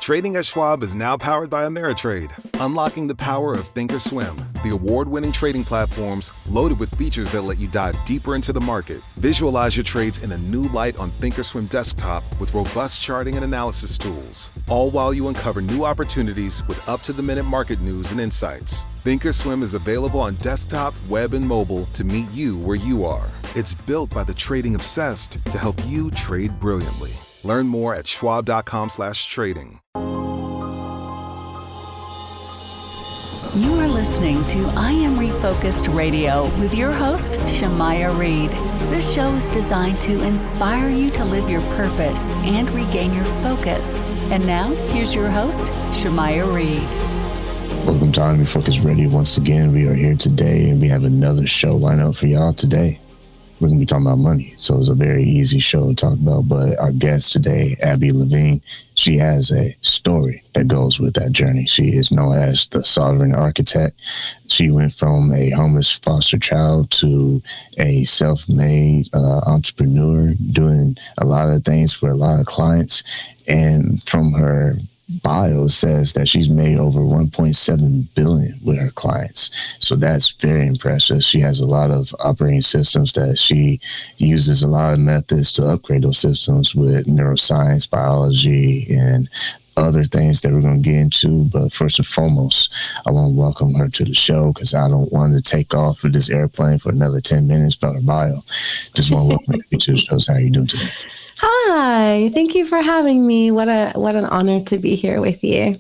Trading at Schwab is now powered by Ameritrade, unlocking the power of Thinkorswim, the award-winning trading platforms loaded with features that let you dive deeper into the market. Visualize your trades in a new light on Thinkorswim desktop with robust charting and analysis tools, all while you uncover new opportunities with up-to-the-minute market news and insights. Thinkorswim is available on desktop, web, and mobile to meet you where you are. It's built by the trading obsessed to help you trade brilliantly. Learn more at schwab.com/trading. You are listening to I Am Refocused Radio with your host, Shamaya Reed. This show is designed to inspire you to live your purpose and regain your focus. And now, here's your host, Shamaya Reed. Welcome to I Am Refocused Radio. Once again, we are here today and we have another show lined up for y'all today. We're going to be talking about money. So it's a very easy show to talk about. But our guest today, Abby Levine, she has a story that goes with that journey. She is known as the Sovereign Architect. She went from a homeless foster child to a self-made entrepreneur, doing a lot of things for a lot of clients. And from her bio says that she's made over 1.7 billion with her clients. So that's very impressive. She has a lot of operating systems that she uses, a lot of methods to upgrade those systems with neuroscience, biology, and other things that we're going to get into. But first and foremost, I want to welcome her to the show because I don't want to take off with this airplane for another 10 minutes about her bio. Just want to welcome you to the show. How are you doing today? Hi, thank you for having me. What an honor to be here with you.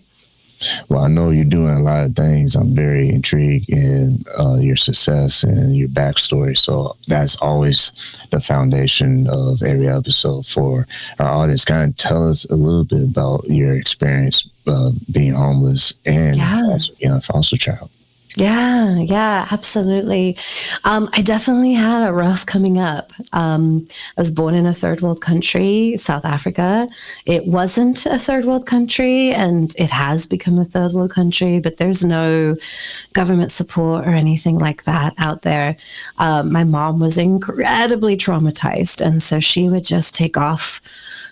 Well, I know you're doing a lot of things. I'm very intrigued in your success and your backstory. So that's always the foundation of every episode for our audience. Kind of tell us a little bit about your experience being homeless and also being a foster child. Yeah, absolutely. I definitely had a rough coming up. I was born in a third world country, South Africa. It wasn't a third world country, and it has become a third world country, but there's no government support or anything like that out there. My mom was incredibly traumatized, and so she would just take off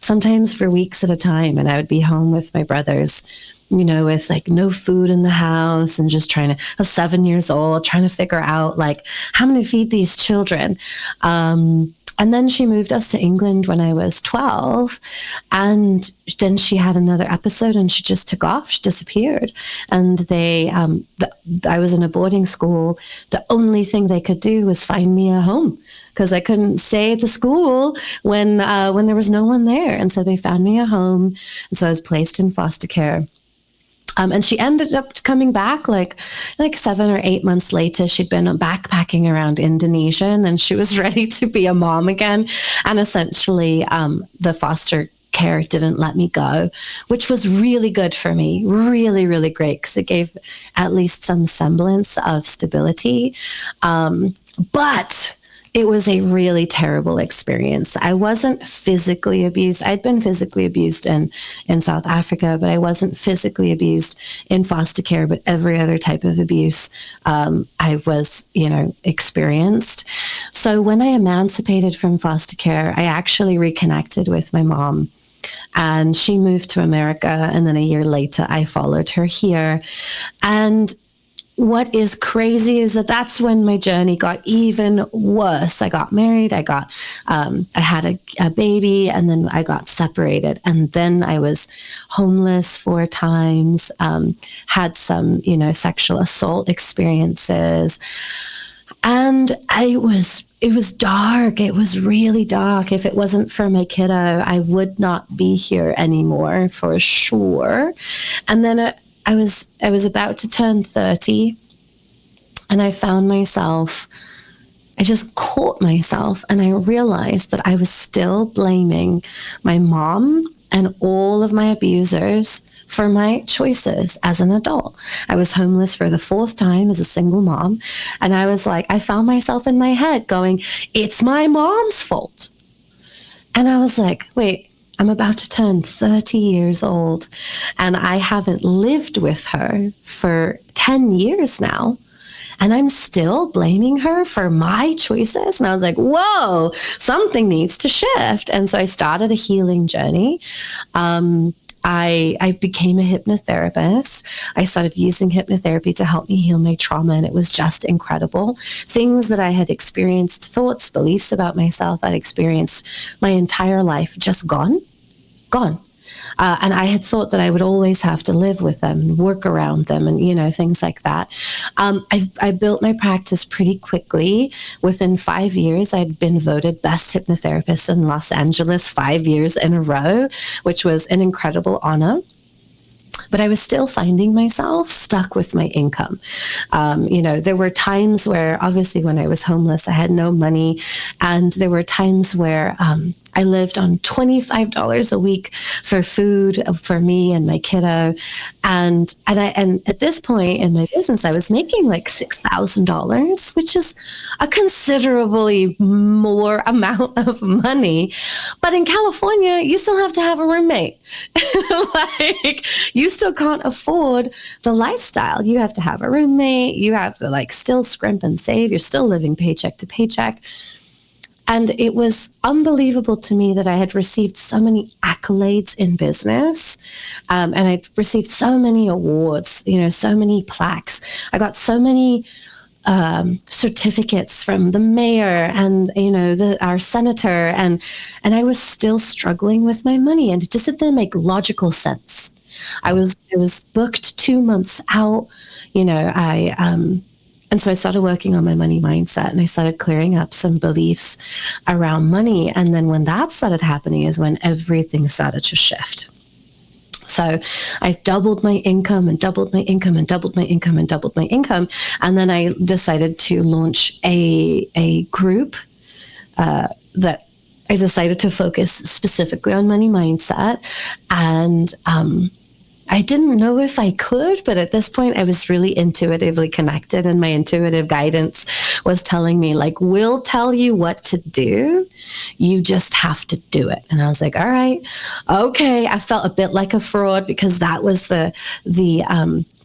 sometimes for weeks at a time, and I would be home with my brothers, you know, with like no food in the house and just I was 7 years old, trying to figure out like how I'm going to feed these children. And then she moved us to England when I was 12. And then she had another episode and she just took off. She disappeared. And I was in a boarding school. The only thing they could do was find me a home because I couldn't stay at the school when there was no one there. And so they found me a home. And so I was placed in foster care. And she ended up coming back like 7 or 8 months later. She'd been backpacking around Indonesia and she was ready to be a mom again. And essentially, the foster care didn't let me go, which was really good for me. Really, really great because it gave at least some semblance of stability. But it was a really terrible experience. I wasn't physically abused. I'd been physically abused in South Africa, but I wasn't physically abused in foster care, but every other type of abuse I was, experienced. So when I emancipated from foster care, I actually reconnected with my mom. And she moved to America. And then a year later, I followed her here. And what is crazy is that that's when my journey got even worse. I got married, I had a baby, and then I got separated. And then I was homeless 4 times, had some, sexual assault experiences. And it was dark. It was really dark. If it wasn't for my kiddo, I would not be here anymore for sure. And then I was about to turn 30 and I found myself, I just caught myself and I realized that I was still blaming my mom and all of my abusers for my choices as an adult. I was homeless for the 4th time as a single mom. And I was like, I found myself in my head going, it's my mom's fault. And I was like, wait, I'm about to turn 30 years old and I haven't lived with her for 10 years now. And I'm still blaming her for my choices. And I was like, whoa, something needs to shift. And so I started a healing journey. I became a hypnotherapist. I started using hypnotherapy to help me heal my trauma, and it was just incredible. Things that I had experienced, thoughts, beliefs about myself, I'd experienced my entire life, just gone. And I had thought that I would always have to live with them and work around them and, things like that. I built my practice pretty quickly. Within 5 years, I'd been voted best hypnotherapist in Los Angeles 5 years in a row, which was an incredible honor. But I was still finding myself stuck with my income. There were times where, obviously, when I was homeless, I had no money. And there were times where I lived on $25 a week for food for me and my kiddo. And at this point in my business, I was making like $6,000, which is a considerably more amount of money. But in California, you still have to have a roommate. Like, you still can't afford the lifestyle. You have to have a roommate. You have to still scrimp and save. You're still living paycheck to paycheck. And it was unbelievable to me that I had received so many accolades in business. And I'd received so many awards, so many plaques. I got so many certificates from the mayor and, our senator. And I was still struggling with my money, and it just didn't make logical sense. I was booked 2 months out, and so I started working on my money mindset, and I started clearing up some beliefs around money. And then when that started happening is when everything started to shift. So I doubled my income and doubled my income and doubled my income and doubled my income. And then I decided to launch a group that I decided to focus specifically on money mindset. And I didn't know if I could, but at this point I was really intuitively connected, and my intuitive guidance was telling me, we'll tell you what to do. You just have to do it. And I was like, all right, okay. I felt a bit like a fraud because that was the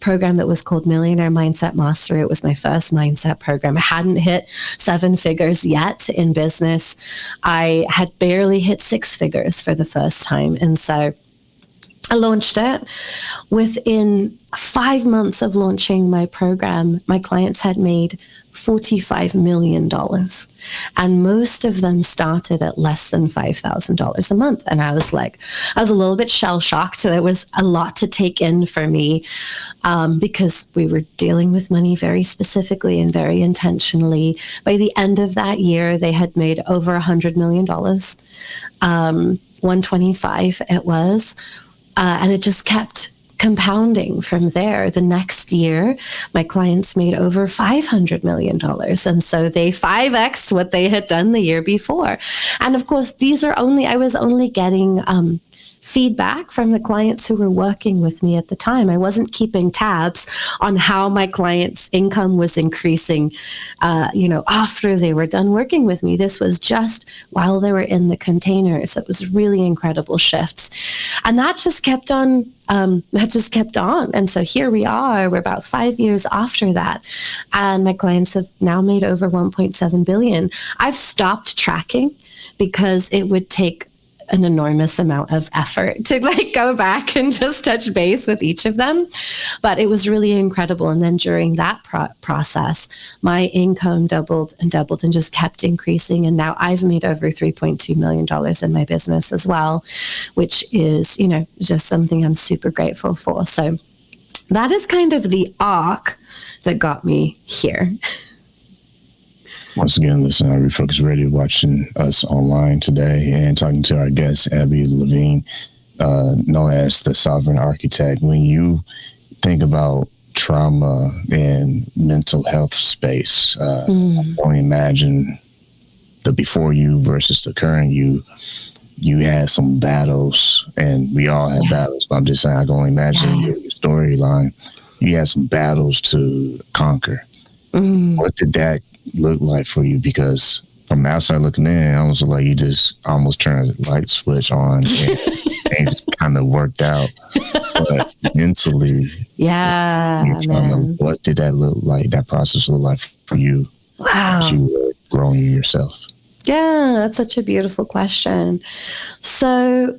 program that was called Millionaire Mindset Mastery. It was my first mindset program. I hadn't hit 7 figures yet in business. I had barely hit 6 figures for the first time. And so I launched it. Within 5 months of launching my program, my clients had made $45 million. And most of them started at less than $5,000 a month. And I was a little bit shell shocked. There was a lot to take in for me because we were dealing with money very specifically and very intentionally. By the end of that year, they had made over $100 million. 125 it was. And it just kept compounding from there. The next year, my clients made over $500 million. And so they 5x'd what they had done the year before. And of course, I was only getting feedback from the clients who were working with me at the time. I wasn't keeping tabs on how my clients' income was increasing, after they were done working with me. This was just while they were in the containers. It was really incredible shifts. And that just kept on. And so here we are. We're about 5 years after that. And my clients have now made over 1.7 billion. I've stopped tracking because it would take an enormous amount of effort to go back and just touch base with each of them. But it was really incredible. And then during that process, my income doubled and just kept increasing. And now I've made over $3.2 million in my business as well, which is, just something I'm super grateful for. So that is kind of the arc that got me here. Once again, listen to Refocused Radio, watching us online today and talking to our guest, Abby Levine, known as the Sovereign Architect. When you think about trauma and mental health space, I only imagine the before you versus the current you. You had some battles, and we all have battles, but I'm just saying, I can only imagine your storyline. You had some battles to conquer. What did that look like for you? Because from the outside looking in, I was like, you just almost turned a light switch on and things just kind of worked out. But mentally, what did that look like? That process look like for you? Wow. As you were growing yourself? Yeah, that's such a beautiful question. So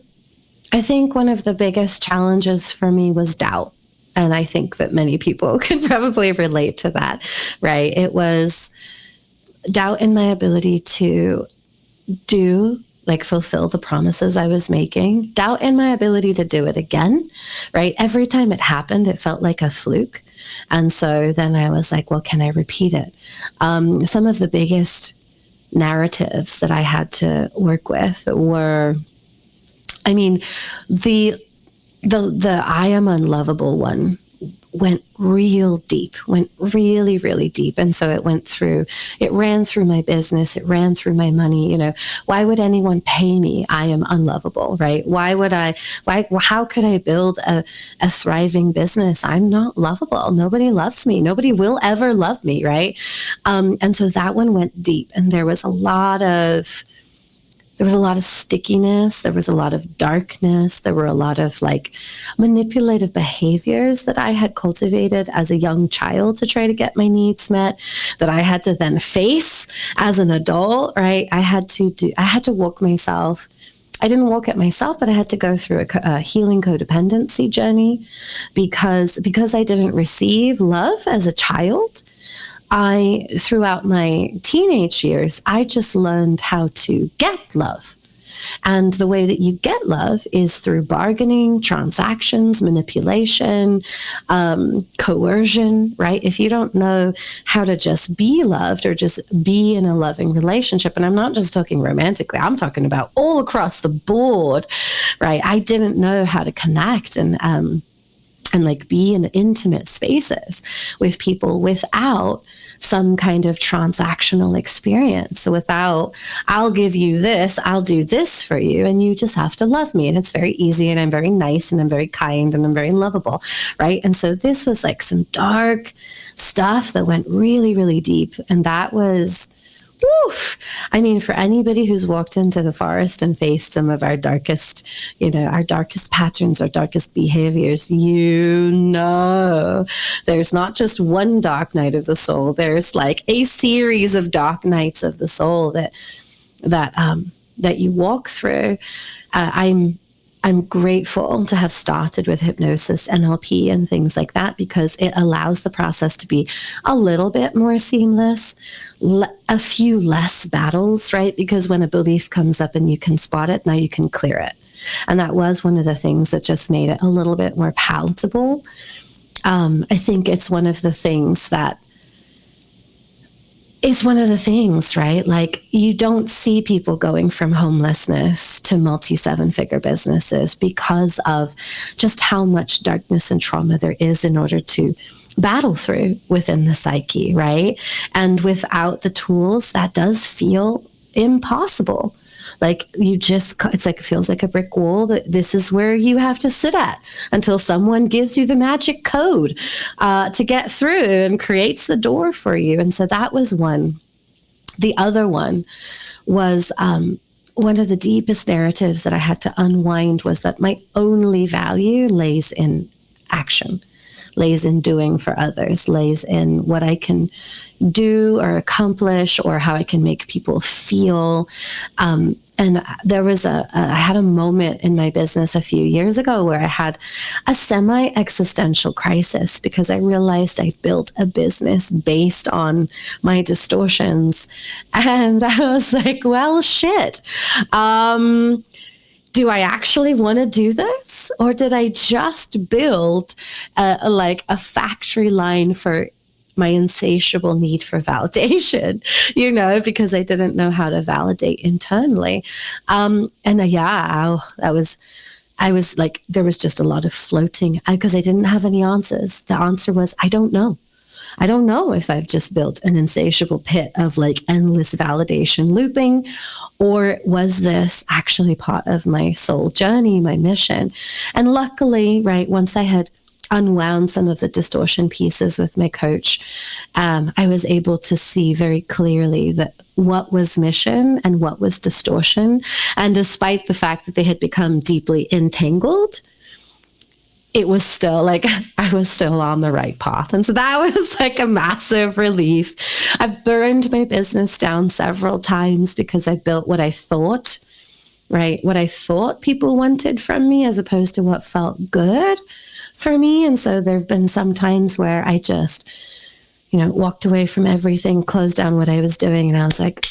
I think one of the biggest challenges for me was doubt. And I think that many people could probably relate to that, right? It was doubt in my ability to fulfill the promises I was making, doubt in my ability to do it again, right? Every time it happened, it felt like a fluke. And so then I was like, well, can I repeat it? Some of the biggest narratives that I had to work with were, the I am unlovable one went really, really deep. And so it ran through my business, it ran through my money. Why would anyone pay me? I am unlovable, right? How could I build a thriving business? I'm not lovable. Nobody loves me. Nobody will ever love me, right? And so that one went deep, and there was a lot of stickiness. There was a lot of darkness. There were a lot of manipulative behaviors that I had cultivated as a young child to try to get my needs met, that I had to then face as an adult, right? I had to walk myself. I didn't walk it myself, but I had to go through a healing codependency journey because I didn't receive love as a child. Throughout my teenage years, I just learned how to get love. And the way that you get love is through bargaining, transactions, manipulation, coercion, right? If you don't know how to just be loved or just be in a loving relationship, and I'm not just talking romantically, I'm talking about all across the board, right? I didn't know how to connect and be in intimate spaces with people without some kind of transactional experience. So without, I'll give you this, I'll do this for you, and you just have to love me. And it's very easy, and I'm very nice, and I'm very kind, and I'm very lovable, right? And so this was some dark stuff that went really, really deep. And that was, for anybody who's walked into the forest and faced some of our darkest patterns, our darkest behaviors, there's not just one dark night of the soul. There's a series of dark nights of the soul that you walk through. I'm grateful to have started with hypnosis, NLP, and things like that, because it allows the process to be a little bit more seamless, a few less battles, right? Because when a belief comes up and you can spot it, now you can clear it. And that was one of the things that just made it a little bit more palatable. I think it's one of the things, right? You don't see people going from homelessness to multi-7-figure businesses because of just how much darkness and trauma there is in order to battle through within the psyche, right? And without the tools, that does feel impossible. It feels like a brick wall that this is where you have to sit at until someone gives you the magic code to get through and creates the door for you. And so that was one. The other one was one of the deepest narratives that I had to unwind was that my only value lays in action, lays in doing for others, lays in what I can do or accomplish or how I can make people feel. And there was I had a moment in my business a few years ago where I had a semi-existential crisis because I realized I built a business based on my distortions. And I was like, well, shit. Do I actually want to do this? Or did I just build a factory line for my insatiable need for validation, because I didn't know how to validate internally. There was just a lot of floating because I didn't have any answers. The answer was, I don't know. I don't know if I've just built an insatiable pit of endless validation looping, or was this actually part of my soul journey, my mission? And luckily, right, once I had unwound some of the distortion pieces with my coach, I was able to see very clearly that what was mission and what was distortion. And despite the fact that they had become deeply entangled, it was still I was still on the right path. And so that was a massive relief. I've burned my business down several times because I built what I thought right? What I thought people wanted from me as opposed to what felt good for me. And so there have been some times where I just, walked away from everything, closed down what I was doing. And I was like,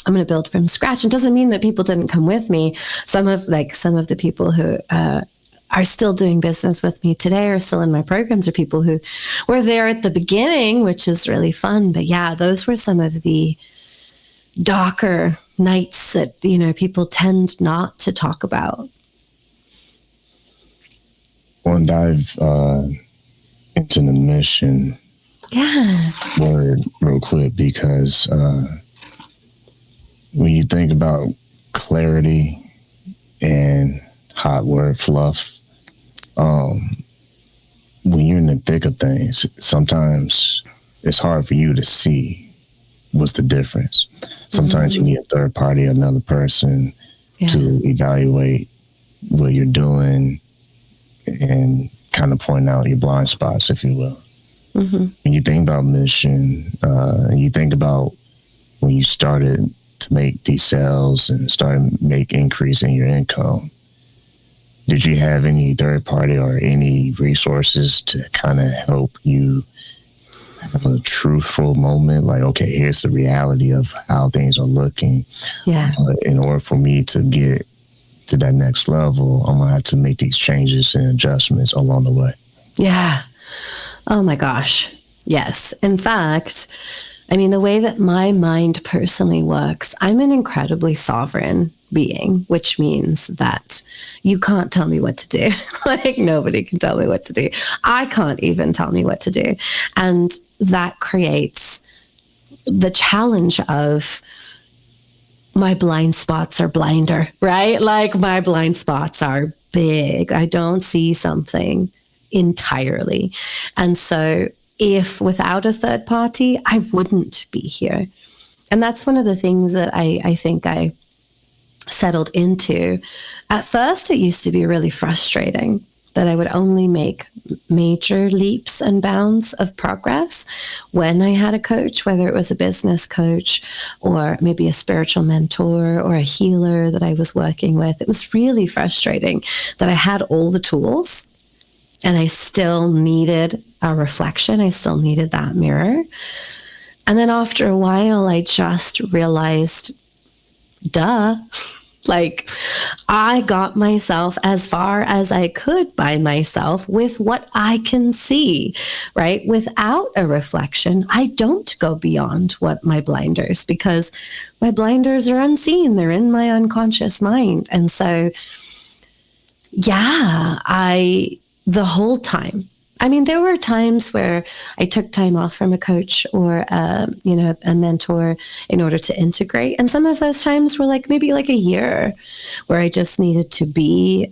I'm going to build from scratch. It doesn't mean that people didn't come with me. Some of the people who are still doing business with me today are still in my programs, or people who were there at the beginning, which is really fun. But yeah, those were some of the darker nights that, people tend not to talk about. I want to dive into the mission word real quick, because when you think about clarity and hot word fluff, when you're in the thick of things, sometimes it's hard for you to see what's the difference. Sometimes you need a third party, another person to evaluate what you're doing and kind of point out your blind spots, if you will. When you think about mission, and you think about when you started to make these sales and started make increase in your income, did you have any third party or any resources to kind of help you have a truthful moment? Like, okay, here's the reality of how things are looking. But in order for me to get to that next level, I'm going to have to make these changes and adjustments along the way. Yeah. Oh my gosh. Yes. In fact, the way that my mind personally works, I'm an incredibly sovereign being, which means that you can't tell me what to do. Like, nobody can tell me what to do. I can't even tell me what to do. And that creates the challenge of my blind spots are blinder, right? Like, my blind spots are big. I don't see something entirely. And so if without a third party, I wouldn't be here. And that's one of the things that I think I settled into. At first, it used to be really frustrating that I would only make major leaps and bounds of progress when I had a coach, whether it was a business coach or maybe a spiritual mentor or a healer that I was working with. It was really frustrating that I had all the tools and I still needed a reflection. I still needed that mirror. And then after a while, I just realized, duh, like, I got myself as far as I could by myself with what I can see, right? Without a reflection, I don't go beyond what my blinders, because my blinders are unseen. They're in my unconscious mind. And so, the whole time, there were times where I took time off from a coach or, a mentor in order to integrate. And some of those times were maybe a year where I just needed to be,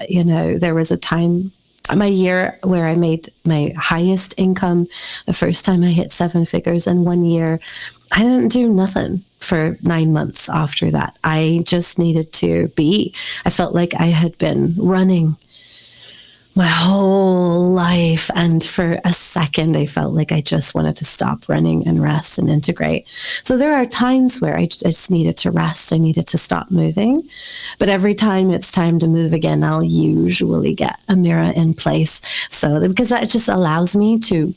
there was a time, my year where I made my highest income, the first time I hit 7 figures in 1 year. I didn't do nothing for 9 months after that. I just needed to be. I felt like I had been running my whole life. And for a second, I felt like I just wanted to stop running and rest and integrate. So there are times where I just needed to rest. I needed to stop moving. But every time it's time to move again, I'll usually get a mirror in place. So because that just allows me to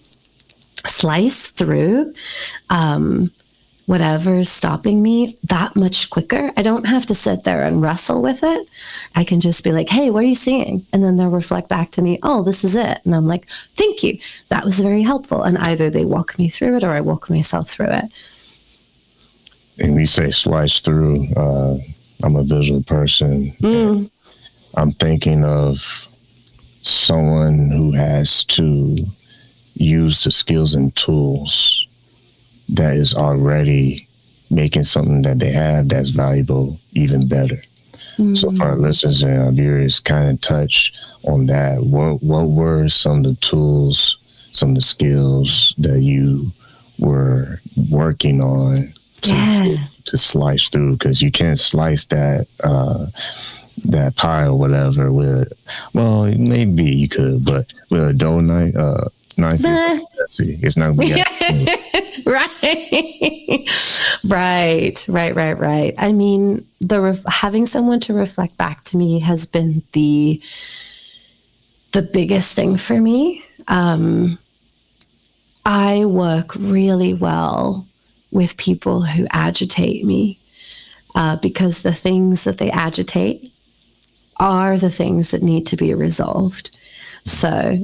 slice through whatever's stopping me that much quicker. I don't have to sit there and wrestle with it. I can just be like, hey, what are you seeing? And then they'll reflect back to me, oh, this is it. And I'm like, thank you. That was very helpful. And either they walk me through it or I walk myself through it. And we say slice through. I'm a visual person. I'm thinking of someone who has to use the skills and tools that is already making something that they have that's valuable even better. So for our listeners and our viewers, kind of touch on that. What were some of the tools, some of the skills that you were working on to slice through? Because you can't slice that pie or whatever with, well, maybe you could, but with a dough knife, See, it's not going to be Right. I mean, having someone to reflect back to me has been the biggest thing for me. I work really well with people who agitate me because the things that they agitate are the things that need to be resolved. So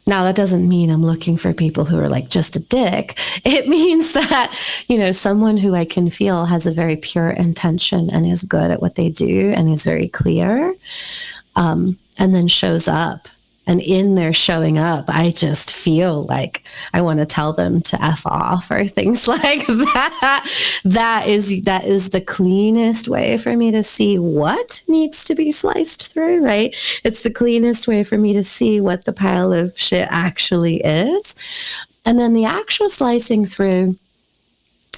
now that doesn't mean I'm looking for people who are like just a dick. It means that, someone who I can feel has a very pure intention and is good at what they do and is very clear, and then shows up. And in their showing up, I just feel like I want to tell them to F off or things like that. That is the cleanest way for me to see what needs to be sliced through, right? It's the cleanest way for me to see what the pile of shit actually is. And then the actual slicing through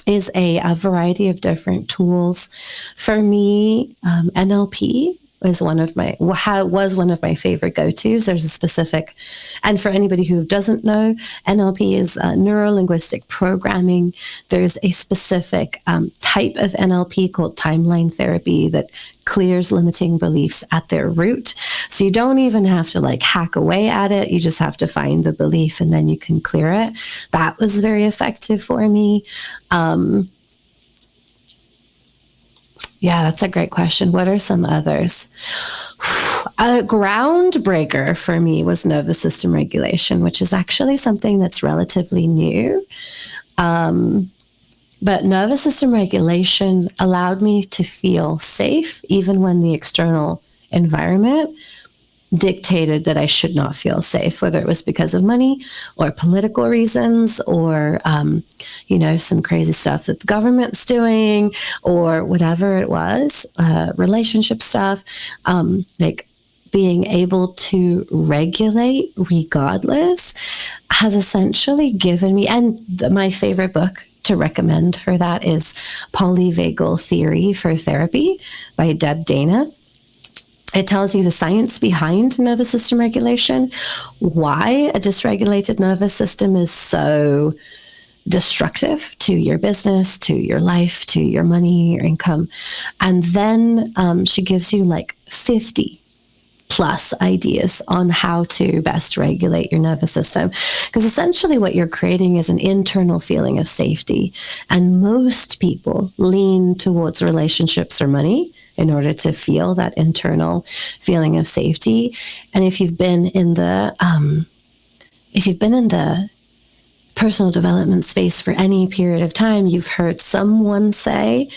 is a variety of different tools. For me, NLP was one of my favorite go-tos. There's a specific, and for anybody who doesn't know, NLP is neuro-linguistic programming. There's a specific type of NLP called timeline therapy that clears limiting beliefs at their root. So you don't even have to hack away at it. You just have to find the belief and then you can clear it. That was very effective for me. Yeah, that's a great question. What are some others? A groundbreaker for me was nervous system regulation, which is actually something that's relatively new. But nervous system regulation allowed me to feel safe even when the external environment dictated that I should not feel safe, whether it was because of money or political reasons or, some crazy stuff that the government's doing or whatever it was, relationship stuff, being able to regulate regardless has essentially given me, and my favorite book to recommend for that is Polyvagal Theory for Therapy by Deb Dana. It tells you the science behind nervous system regulation, why a dysregulated nervous system is so destructive to your business, to your life, to your money, your income. And then she gives you 50 plus ideas on how to best regulate your nervous system. Because essentially what you're creating is an internal feeling of safety. And most people lean towards relationships or money in order to feel that internal feeling of safety. And if you've been in the personal development space for any period of time, you've heard someone say,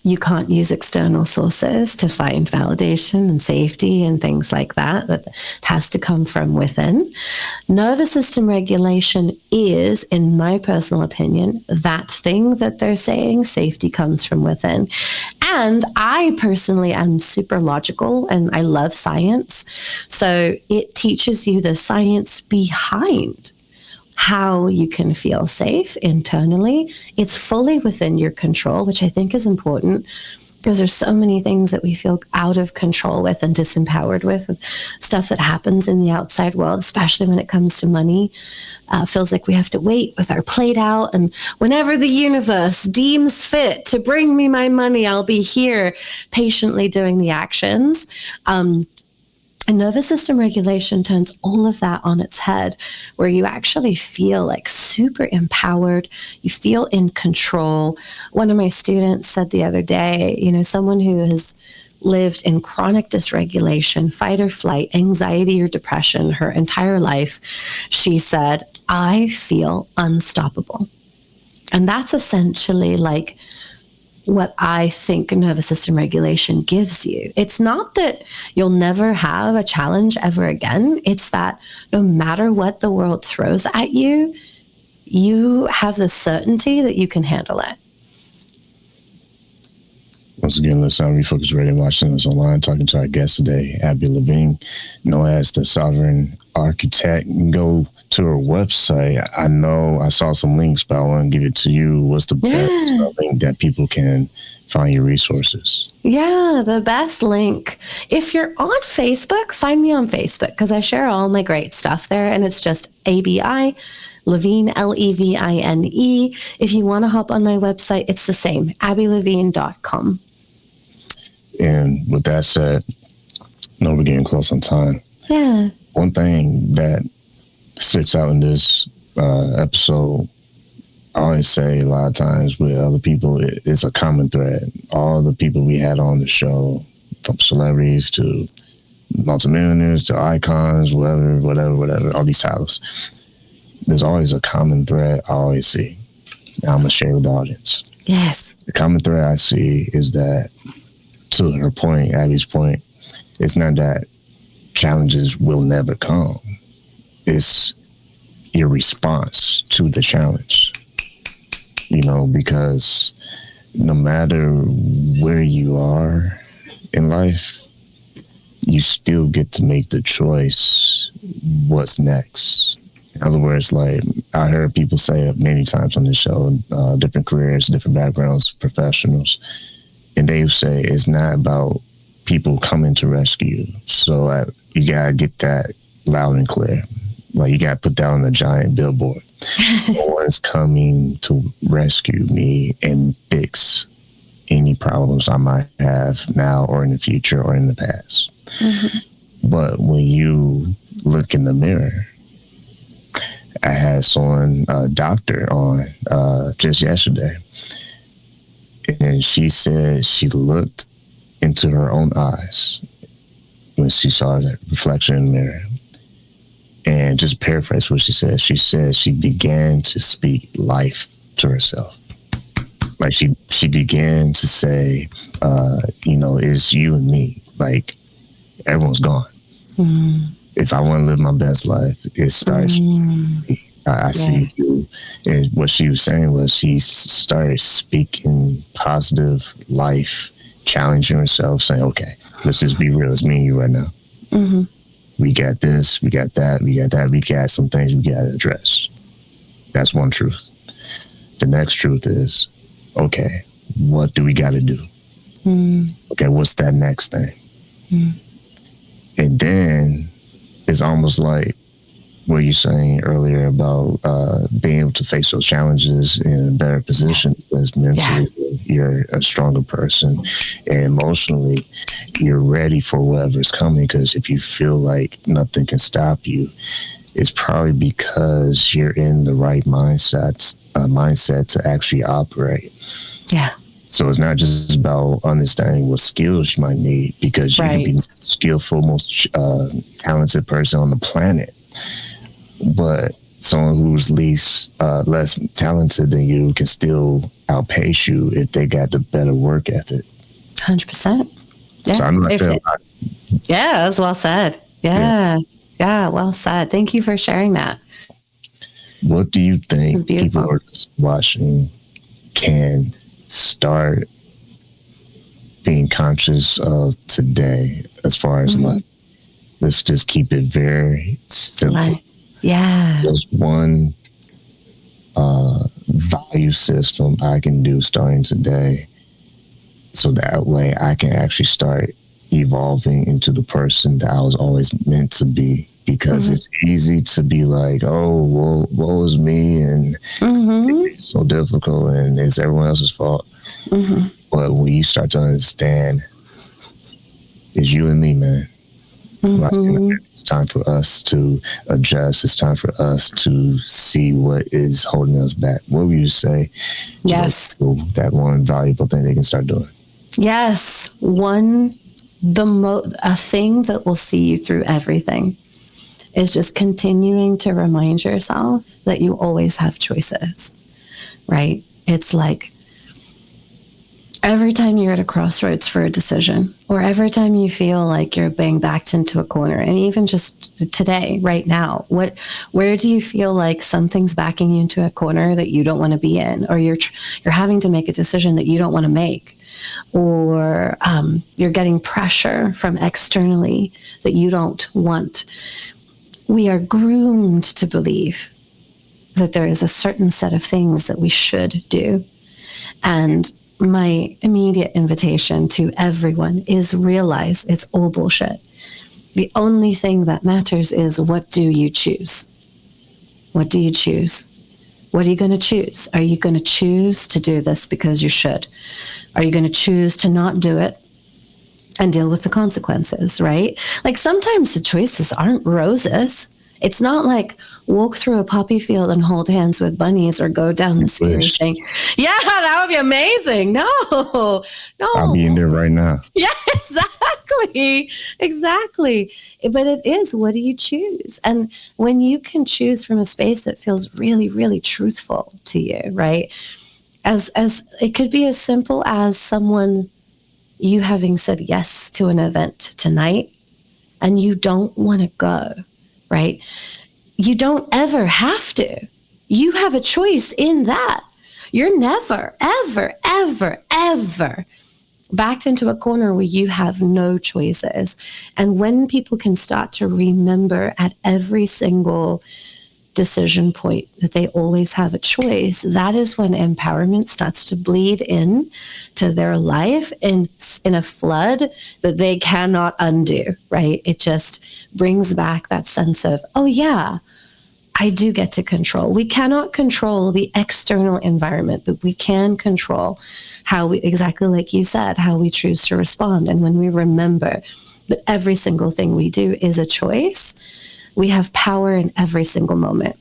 you can't use external sources to find validation and safety and things like that. That has to come from within. Nervous system regulation is, in my personal opinion, that thing that they're saying safety comes from within. And I personally am super logical and I love science. So it teaches you the science behind how you can feel safe internally. It's fully within your control, which I think is important because there's so many things that we feel out of control with and disempowered with, stuff that happens in the outside world, especially when it comes to money. Feels like we have to wait with our plate out, and whenever the universe deems fit to bring me my money, I'll be here patiently doing the actions. And nervous system regulation turns all of that on its head, where you actually feel super empowered. You feel in control. One of my students said the other day, someone who has lived in chronic dysregulation, fight or flight, anxiety or depression her entire life, she said, I feel unstoppable. And that's essentially what I think nervous system regulation gives you. It's not that you'll never have a challenge ever again. It's that no matter what the world throws at you, you have the certainty that you can handle it. Once again, let's Refocused Radio, watching us online, talking to our guest today, Abby Levine, known as the Sovereign Architect. You can go to her website, I know I saw some links, but I want to give it to you. What's the best link that people can find your resources? Yeah, the best link. If you're on Facebook, find me on Facebook because I share all my great stuff there, and it's just ABI Levine, Levine. If you want to hop on my website, it's the same, abbylevine.com. And with that said, I know we're getting close on time. Yeah. One thing that sticks out in this episode, I always say a lot of times with other people, it's a common thread. All the people we had on the show, from celebrities to multimillionaires to icons, whatever, all these titles. There's always a common thread I always see. I'm going to share with the audience. Yes. The common thread I see is that, to her point, Abby's point, it's not that challenges will never come. It's your response to the challenge. You know, because no matter where you are in life, you still get to make the choice what's next. In other words, like I heard people say it many times on this show, different careers, different backgrounds, professionals, and they say it's not about people coming to rescue you. So you gotta get that loud and clear. Like you gotta put that on a giant billboard. No one's coming to rescue me and fix any problems I might have now or in the future or in the past. Mm-hmm. But when you look in the mirror, I had someone, a doctor, on just yesterday, and she said she looked into her own eyes when she saw that reflection in the mirror. And just paraphrase what she said she began to speak life to herself. Like she began to say, it's you and me. Like everyone's gone. Mm. If I want to live my best life, it starts. I see you. And what she was saying was she started speaking positive life, challenging herself, saying, okay, let's just be real. It's me and you right now. Mm-hmm. We got this, we got that, we got some things we got to address. That's one truth. The next truth is, okay, what do we got to do? Mm. Okay, what's that next thing? Mm. And then it's almost like what you're saying earlier about being able to face those challenges in a better position because mentally you're a stronger person and emotionally you're ready for whatever's coming, because if you feel like nothing can stop you, it's probably because you're in the right mindset to actually operate. Yeah. So it's not just about understanding what skills you might need, because you can be the skillful, most talented person on the planet, but someone who's less talented than you can still outpace you if they got the better work ethic. 100%. Yeah. So I'm not saying a lot. Yeah, that was well said. Yeah, well said. Thank you for sharing that. What do you think people who are watching can start being conscious of today as far as life? Let's just keep it very simple. Yeah. There's one value system I can do starting today, so that way I can actually start evolving into the person that I was always meant to be. Because it's easy to be like, oh, well, woe is me, and it's so difficult, and it's everyone else's fault. Mm-hmm. But when you start to understand, it's you and me, man. Mm-hmm. It's time for us to adjust. It's time for us to see what is holding us back. What would you say? Yes. That one valuable thing they can start doing. Yes. A thing that will see you through everything is just continuing to remind yourself that you always have choices, right? It's like every time you're at a crossroads for a decision, or every time you feel like you're being backed into a corner, and even just today, right now, where do you feel like something's backing you into a corner that you don't want to be in, or you're having to make a decision that you don't want to make, or you're getting pressure from externally that you don't want? we are groomed to believe that there is a certain set of things that we should do. And my immediate invitation to everyone is realize it's all bullshit. The only thing that matters is, what do you choose? What do you choose? What are you going to choose? Are you going to choose to do this because you should? Are you going to choose to not do it and deal with the consequences, right? Like, sometimes the choices aren't roses. It's not like walk through a poppy field and hold hands with bunnies or go down the scary thing. Yeah, that would be amazing. No. I'll be in there right now. Yeah, exactly. But it is, what do you choose? And when you can choose from a space that feels really, really truthful to you, right? As it could be as simple as someone, you having said yes to an event tonight and you don't want to go, right? You don't ever have to. You have a choice in that. You're never, ever, ever, ever backed into a corner where you have no choices. And when people can start to remember at every single decision point that they always have a choice, that is when empowerment starts to bleed in to their life in a flood that they cannot undo, right? It just brings back that sense of, oh yeah, I do get to control. We cannot control the external environment, but we can control how we, exactly like you said, how we choose to respond. And when we remember that every single thing we do is a choice, we have power in every single moment.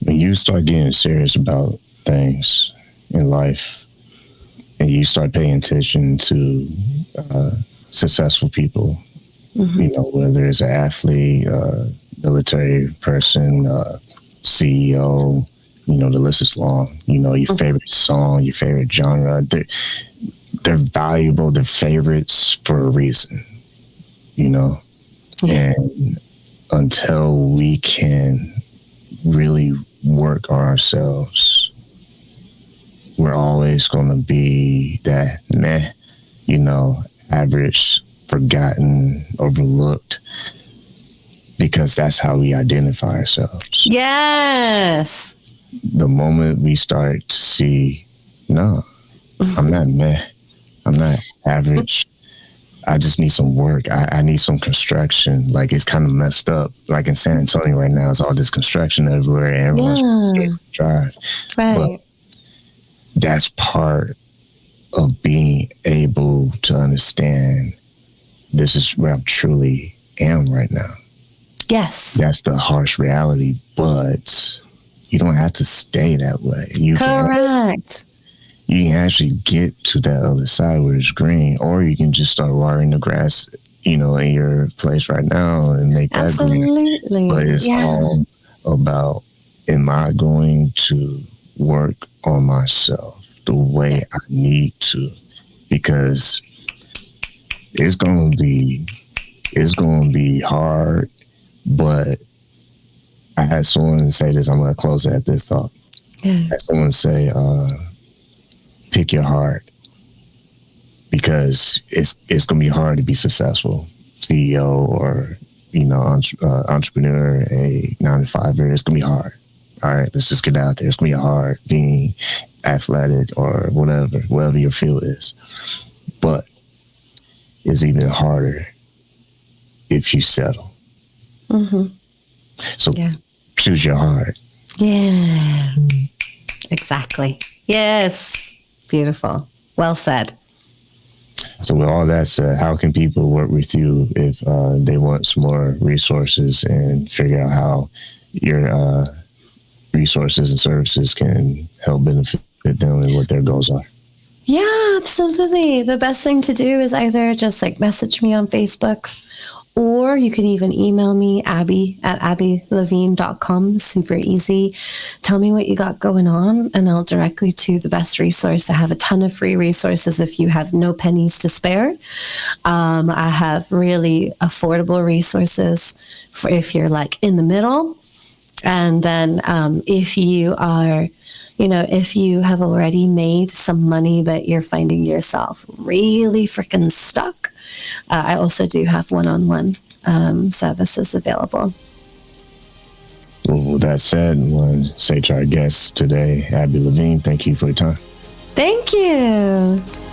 When you start getting serious about things in life and you start paying attention to successful people, you know, whether it's an athlete, military person, CEO, you know, the list is long. You know, your favorite song, your favorite genre, they're valuable, they're favorites for a reason, you know? And until we can really work on ourselves, we're always going to be that meh, you know, average, forgotten, overlooked, because that's how we identify ourselves. Yes. The moment we start to see, no, I'm not meh, I'm not average, I just need some work. I need some construction. Like, it's kind of messed up. Like in San Antonio right now, it's all this construction everywhere. And everyone's drive. Right. But that's part of being able to understand this is where I truly am right now. Yes. That's the harsh reality, but you don't have to stay that way. Correct. You can actually get to that other side where it's green, or you can just start watering the grass, you know, in your place right now and make that green. Absolutely. But it's all about, am I going to work on myself the way I need to? Because it's going to be hard, but I had someone say this, I'm going to close it at this thought. Yeah. I had someone say, pick your heart, because it's going to be hard to be successful, CEO or, you know, entrepreneur, a 9-to-5er. It's going to be hard. All right, let's just get out there. It's going to be hard being athletic or whatever your field is. But it's even harder if you settle. Mm-hmm. So choose your heart. Yeah, exactly. Yes. Beautiful. Well said. So with all that said, how can people work with you if they want some more resources and figure out how your resources and services can help benefit them and what their goals are? Yeah, absolutely. The best thing to do is either just like message me on Facebook, or you can even email me, abby@abbylevine.com. Super easy. Tell me what you got going on, and I'll direct you to the best resource. I have a ton of free resources if you have no pennies to spare. I have really affordable resources for if you're like in the middle. And then if you are, you know, if you have already made some money, but you're finding yourself really freaking stuck, I also do have one-on-one services available. Well, with that said, I want to say to our guest today, Abby Levine, thank you for your time. Thank you.